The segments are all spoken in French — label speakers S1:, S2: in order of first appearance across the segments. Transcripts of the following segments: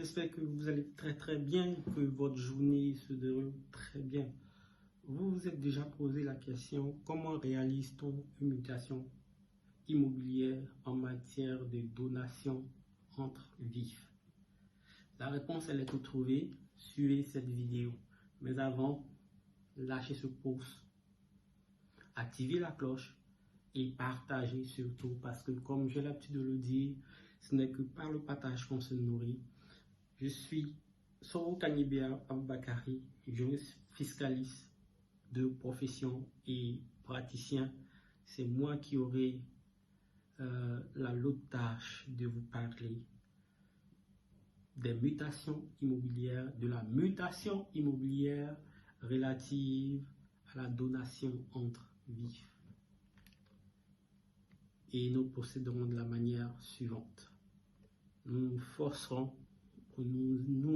S1: j'espère que vous allez très bien, que votre journée se déroule très bien. Vous vous êtes déjà posé la question, comment réalise-t-on une mutation immobilière en matière de donation entre vifs? La réponse, elle est toute trouvée. Suivez cette vidéo. Mais avant, lâchez ce pouce, activez la cloche et partagez surtout, parce que comme j'ai l'habitude de le dire, ce n'est que par le partage qu'on se nourrit. Je suis Soro Kanibia Aboubakari, juriste fiscaliste de profession et praticien. C'est moi qui aurai la lourde tâche de vous parler des mutations immobilières, de la mutation immobilière relative à la donation entre vifs. Et nous procéderons de la manière suivante. Nous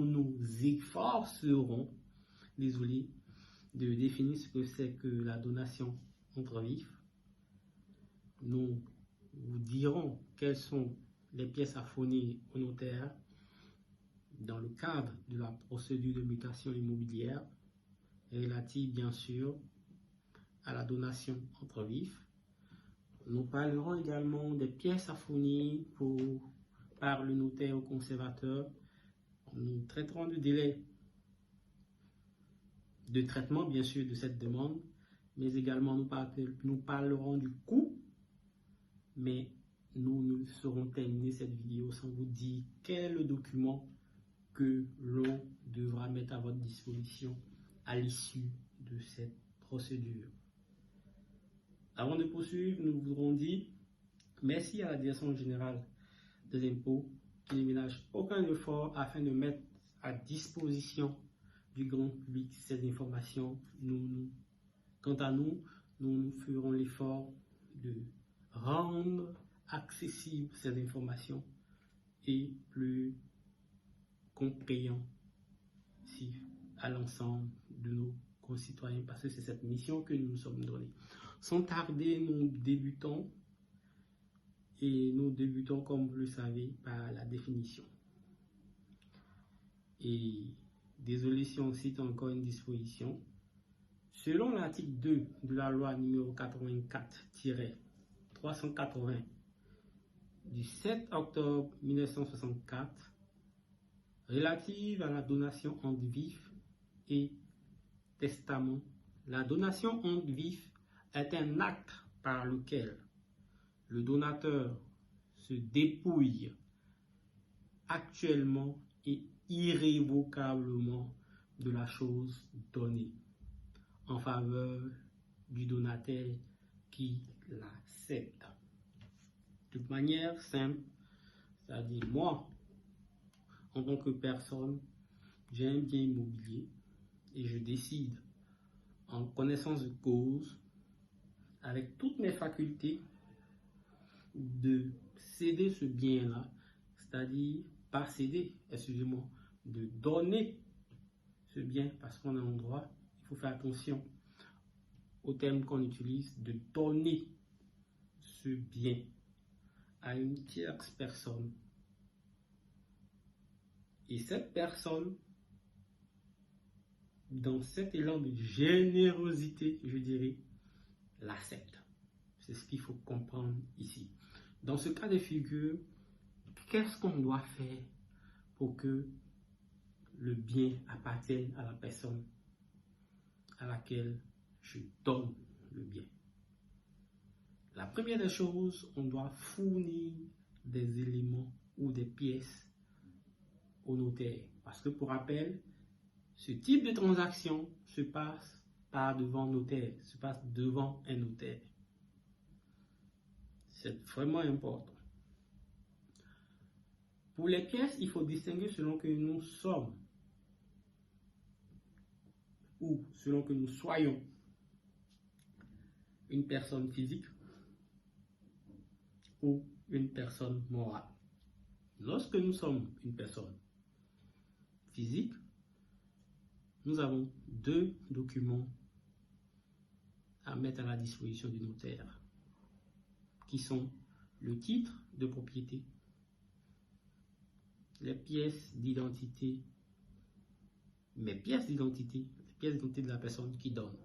S1: nous efforcerons, désolé, de définir ce que c'est que la donation entre vifs. Nous vous dirons quelles sont les pièces à fournir au notaire dans le cadre de la procédure de mutation immobilière relative bien sûr à la donation entre vifs. Nous parlerons également des pièces à fournir par le notaire au conservateur. Nous traiterons du délai de traitement bien sûr de cette demande, mais également nous parlerons du coût. Mais nous ne saurons terminer cette vidéo sans vous dire quel est le document que l'on devra mettre à votre disposition à l'issue de cette procédure. Avant de poursuivre, nous voudrons dire merci à la Direction générale des impôts qui ne ménage aucun effort afin de mettre à disposition du grand public ces informations. Quant à nous, nous ferons l'effort de rendre accessibles ces informations et plus compréhensibles à l'ensemble de nos concitoyens, parce que c'est cette mission que nous nous sommes donnée. Sans tarder, nous débutons, comme vous le savez, par la définition. Et désolé si on cite encore une disposition. Selon l'article 2 de la loi numéro 84-380 du 7 octobre 1964 relative à la donation entre vifs et testament, la donation entre vifs est un acte par lequel le donateur se dépouille actuellement et irrévocablement de la chose donnée en faveur du donataire qui l'accepte. De manière simple, c'est-à-dire moi, en tant que personne, j'ai un bien immobilier et je décide, en connaissance de cause, avec toutes mes facultés, de céder ce bien-là, c'est-à-dire pas céder, excusez-moi, de donner ce bien, parce qu'on a un droit, il faut faire attention au terme qu'on utilise, de donner ce bien à une tierce personne. Et cette personne, dans cet élan de générosité, je dirais, l'accepte. C'est ce qu'il faut comprendre ici. Dans ce cas de figure, qu'est-ce qu'on doit faire pour que le bien appartienne à la personne à laquelle je donne le bien? La première des choses, on doit fournir des éléments ou des pièces au notaire. Parce que pour rappel, ce type de transaction se passe pas devant notaire, se passe devant un notaire. C'est vraiment important. Pour les pièces, il faut distinguer selon que nous sommes ou selon que nous soyons une personne physique ou une personne morale. Lorsque nous sommes une personne physique, nous avons deux documents à mettre à la disposition du notaire, qui sont le titre de propriété, les pièces d'identité, mes pièces d'identité, les pièces d'identité de la personne qui donne,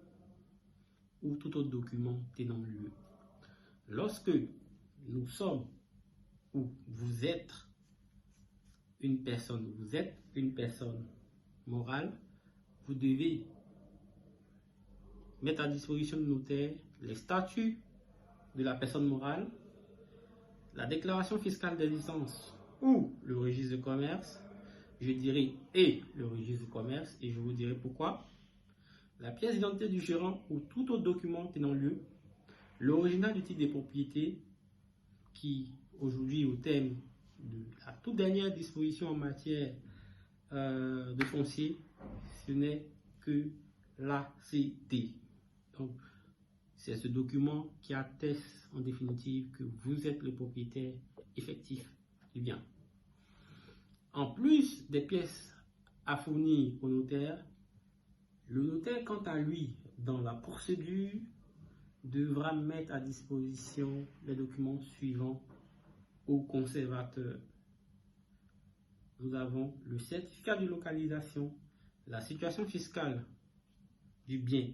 S1: ou tout autre document tenant lieu. Lorsque nous sommes ou vous êtes une personne morale, vous devez mettre à disposition du notaire les statuts de la personne morale, la déclaration fiscale des licences ou le registre de commerce, je dirais et le registre de commerce, et je vous dirai pourquoi, la pièce d'identité du gérant ou tout autre document tenant lieu, l'original du titre de propriété qui aujourd'hui au thème de la toute dernière disposition en matière de foncier, ce n'est que l'ACT. Donc, c'est ce document qui atteste en définitive que vous êtes le propriétaire effectif du bien. En plus des pièces à fournir au notaire, le notaire, quant à lui, dans la procédure, devra mettre à disposition les documents suivants au conservateur. Nous avons le certificat de localisation, la situation fiscale du bien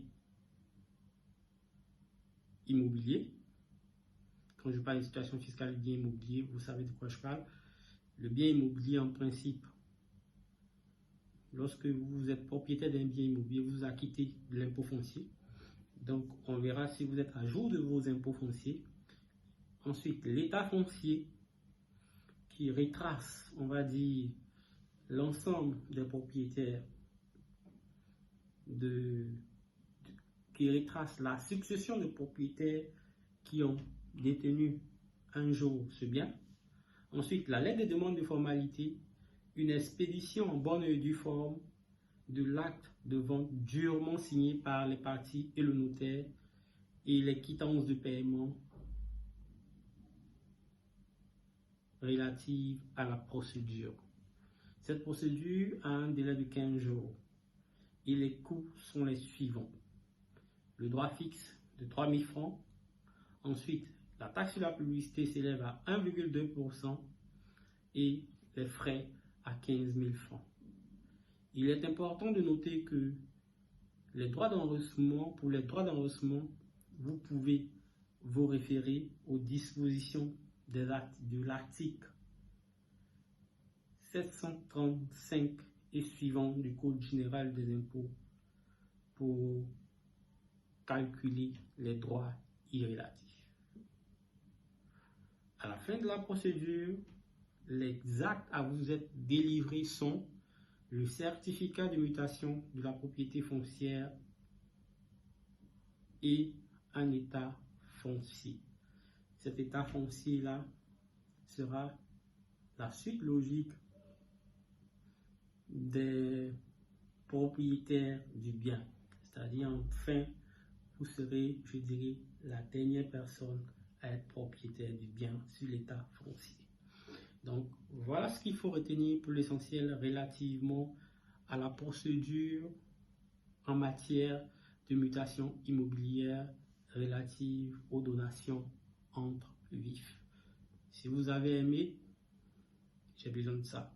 S1: immobilier. Quand je parle de situation fiscale du bien immobilier, vous savez de quoi je parle. Le bien immobilier, en principe, lorsque vous êtes propriétaire d'un bien immobilier, vous acquittez de l'impôt foncier. Donc, on verra si vous êtes à jour de vos impôts fonciers. Ensuite, l'état foncier qui retrace, on va dire, l'ensemble des propriétaires, qui retrace la succession de propriétaires qui ont détenu un jour ce bien. Ensuite, la lettre de demande de formalité, une expédition en bonne et due forme de l'acte de vente durement signé par les parties et le notaire et les quittances de paiement relatives à la procédure. Cette procédure a un délai de 15 jours et les coûts sont les suivants. Le droit fixe de 3 000 francs. Ensuite, la taxe sur la publicité s'élève à 1,2% et les frais à 15 000 francs. Il est important de noter que les droits d'enregistrement, pour les droits d'enregistrement, vous pouvez vous référer aux dispositions de l'article 735 et suivant du Code général des impôts pour calculer les droits irrélatifs. À la fin de la procédure, les actes à vous être délivrés sont le certificat de mutation de la propriété foncière et un état foncier. Cet état foncier-là sera la suite logique des propriétaires du bien. C'est-à-dire, enfin, vous serez, je dirais, la dernière personne à être propriétaire du bien sur l'état foncier. Donc, voilà ce qu'il faut retenir pour l'essentiel relativement à la procédure en matière de mutation immobilière relative aux donations entre vifs. Si vous avez aimé, j'ai besoin de ça.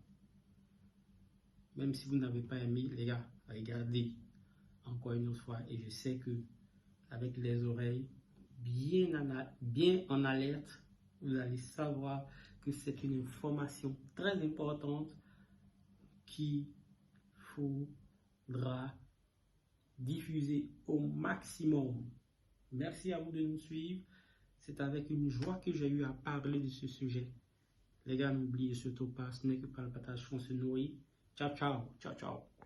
S1: Même si vous n'avez pas aimé, les gars, regardez encore une autre fois. Et je sais que avec les oreilles bien en alerte, vous allez savoir que c'est une information très importante qu'il faudra diffuser au maximum. Merci à vous de nous suivre. C'est avec une joie que j'ai eu à parler de ce sujet. Les gars, n'oubliez surtout pas, ce n'est que par le partage qu'on se nourrit. Ciao, ciao, ciao, ciao.